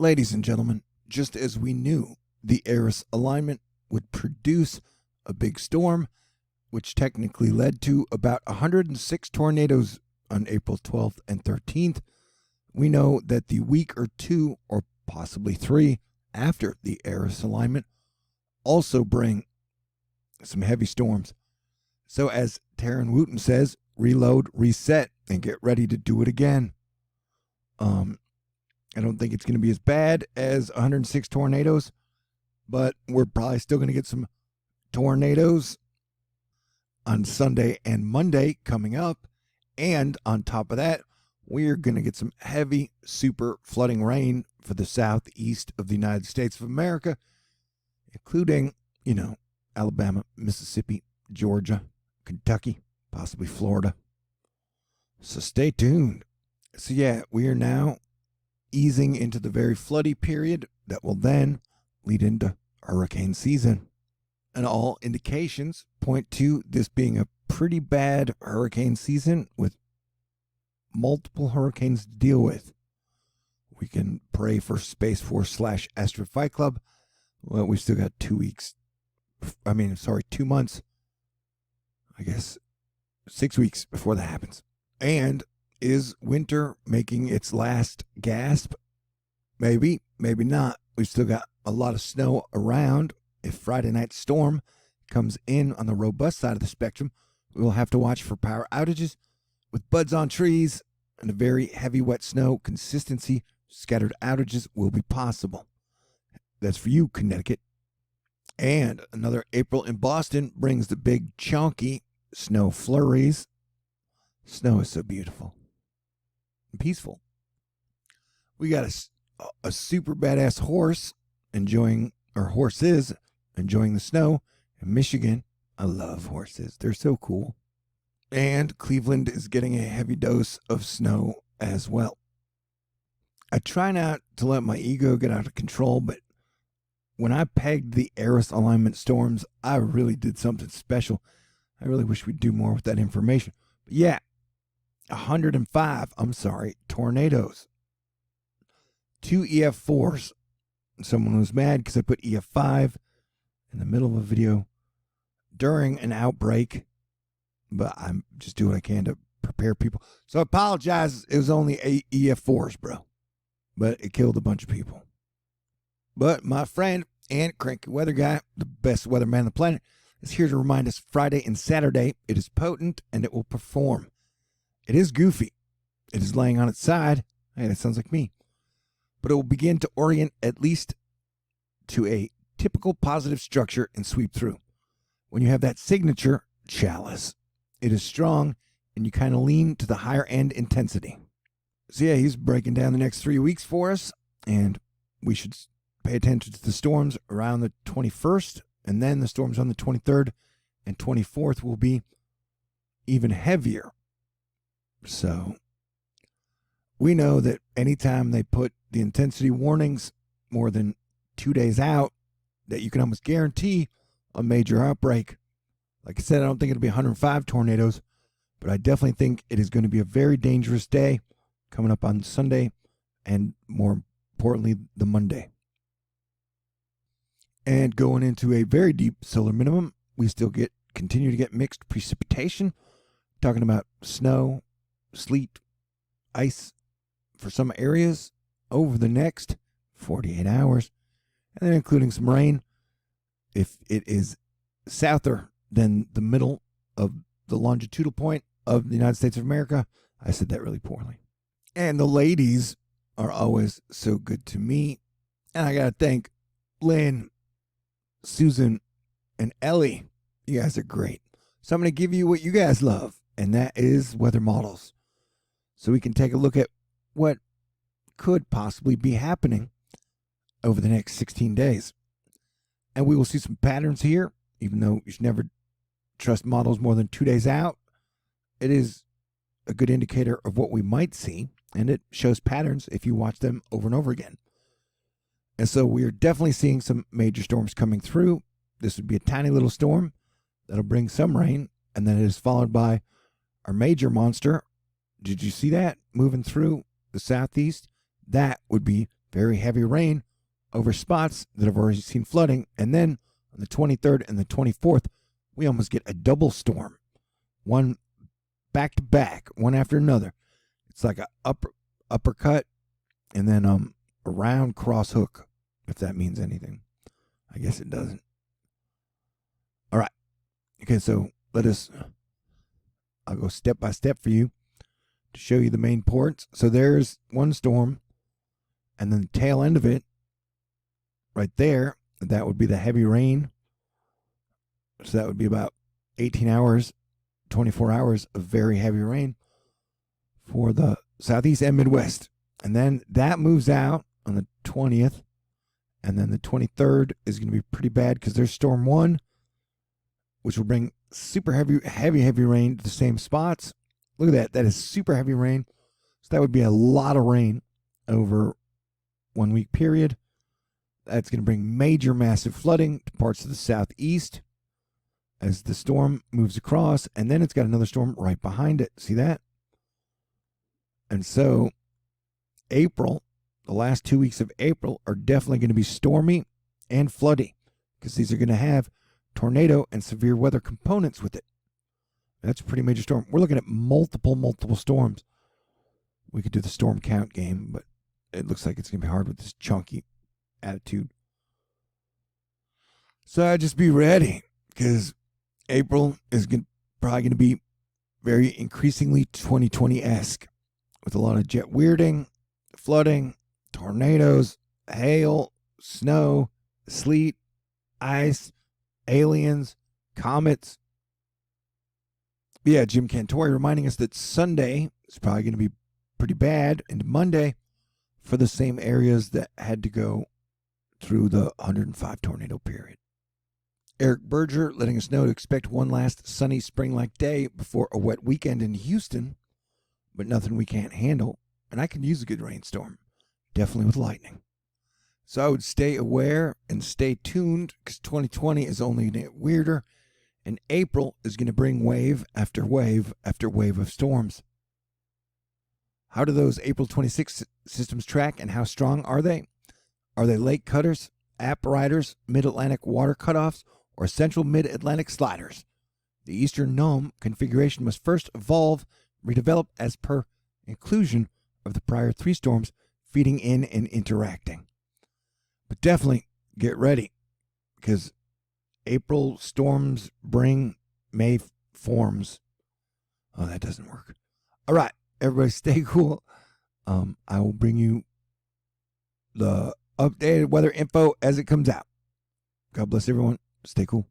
Ladies and gentlemen, just as we knew the Eris alignment would produce a big storm, which technically led to about 106 tornadoes on April 12th and 13th, we know that the week or two, or possibly three, after the Eris alignment also bring some heavy storms. So as Taryn Wooten says, reload, reset, and get ready to do it again. I don't think it's going to be as bad as 106 tornadoes, but we're probably still going to get some tornadoes on Sunday and Monday coming up. And on top of that, we're going to get some heavy, super flooding rain for the southeast of the United States of America, including, Alabama, Mississippi, Georgia, Kentucky, possibly Florida. So stay tuned. So yeah, we are now easing into the very floody period that will then lead into hurricane season. And all indications point to this being a pretty bad hurricane season with multiple hurricanes to deal with. We can pray for Space Force / Astro Fight Club. Well, we've still got 2 months. I guess 6 weeks before that happens. And is winter making its last gasp? Maybe, maybe not. We've still got a lot of snow around. If Friday night storm comes in on the robust side of the spectrum, we will have to watch for power outages with buds on trees and a very heavy wet snow consistency. Scattered outages will be possible. That's for you, Connecticut. And another April in Boston brings the big chunky snow flurries. Snow is so beautiful and peaceful. We got a super badass horse horses enjoying the snow in Michigan. I love horses. They're so cool. And Cleveland is getting a heavy dose of snow as well. I try not to let my ego get out of control, but when I pegged the Eris alignment storms, I really did something special. I really wish we'd do more with that information. But yeah, 105, tornadoes. 2 EF4s. Someone was mad because I put EF5 in the middle of a video during an outbreak, but I'm just doing what I can to prepare people. So I apologize. It was only 8 EF4s, bro. But it killed a bunch of people. But my friend and cranky weather guy, the best weatherman on the planet, is here to remind us Friday and Saturday it is potent and it will perform. It is goofy. It is laying on its side. Hey, that sounds like me. But it will begin to orient at least to a typical positive structure and sweep through. When you have that signature chalice, it is strong and you kind of lean to the higher end intensity. So yeah, he's breaking down the next 3 weeks for us, and we should pay attention to the storms around the 21st, and then the storms on the 23rd and 24th will be even heavier. So we know that anytime they put the intensity warnings more than 2 days out, that you can almost guarantee a major outbreak. Like I said, I don't think it'll be 105 tornadoes, but I definitely think it is going to be a very dangerous day coming up on Sunday, and more importantly, the Monday. And going into a very deep solar minimum, we still continue to get mixed precipitation, talking about snow, sleet, ice for some areas over the next 48 hours, and then including some rain if it is souther than the middle of the longitudinal point of the United States of America. I said that really poorly. And the ladies are always so good to me. And I got to thank Lynn, Susan, and Ellie. You guys are great. So I'm going to give you what you guys love, and that is weather models. So we can take a look at what could possibly be happening over the next 16 days. And we will see some patterns here, even though you should never trust models more than 2 days out. It is a good indicator of what we might see, and it shows patterns if you watch them over and over again. And so we are definitely seeing some major storms coming through. This would be a tiny little storm that'll bring some rain, and then it is followed by our major monster. Did you see that moving through the southeast? That would be very heavy rain over spots that have already seen flooding. And then on the 23rd and the 24th, we almost get a double storm, one back to back, one after another. It's like a uppercut and then a round cross hook, if that means anything. I guess it doesn't. All right. Okay, so I'll go step by step for you to show you the main ports. So there's one storm, and then the tail end of it, right there, that would be the heavy rain. So that would be about 18 hours, 24 hours of very heavy rain for the southeast and Midwest. And then that moves out on the 20th, and then the 23rd is going to be pretty bad because there's Storm 1, which will bring super heavy rain to the same spots. Look at that. That is super heavy rain. So that would be a lot of rain over 1 week period. That's going to bring major, massive flooding to parts of the southeast as the storm moves across. And then it's got another storm right behind it. See that? And so April, the last 2 weeks of April are definitely going to be stormy and floody because these are going to have tornado and severe weather components with it. That's a pretty major storm. We're looking at multiple storms. We could do the storm count game, but it looks like it's going to be hard with this chunky attitude. So just be ready because April is probably going to be very increasingly 2020-esque with a lot of jet weirding, flooding, tornadoes, hail, snow, sleet, ice, aliens, comets. Yeah, Jim Cantori reminding us that Sunday is probably going to be pretty bad, and Monday for the same areas that had to go through the 105 tornado period. Eric Berger letting us know to expect one last sunny spring-like day before a wet weekend in Houston, but nothing we can't handle, and I can use a good rainstorm, definitely with lightning. So I would stay aware and stay tuned because 2020 is only going to get weirder, and April is going to bring wave after wave after wave of storms. How do those April 26 systems track, and how strong are they? Are they lake cutters, app riders, mid-Atlantic water cutoffs, or central mid-Atlantic sliders? The eastern gnome configuration must first evolve, redevelop as per inclusion of the prior three storms feeding in and interacting. But definitely get ready because April storms bring May forms. Oh, that doesn't work. All right, everybody stay cool. I will bring you the updated weather info as it comes out. God bless everyone. Stay cool.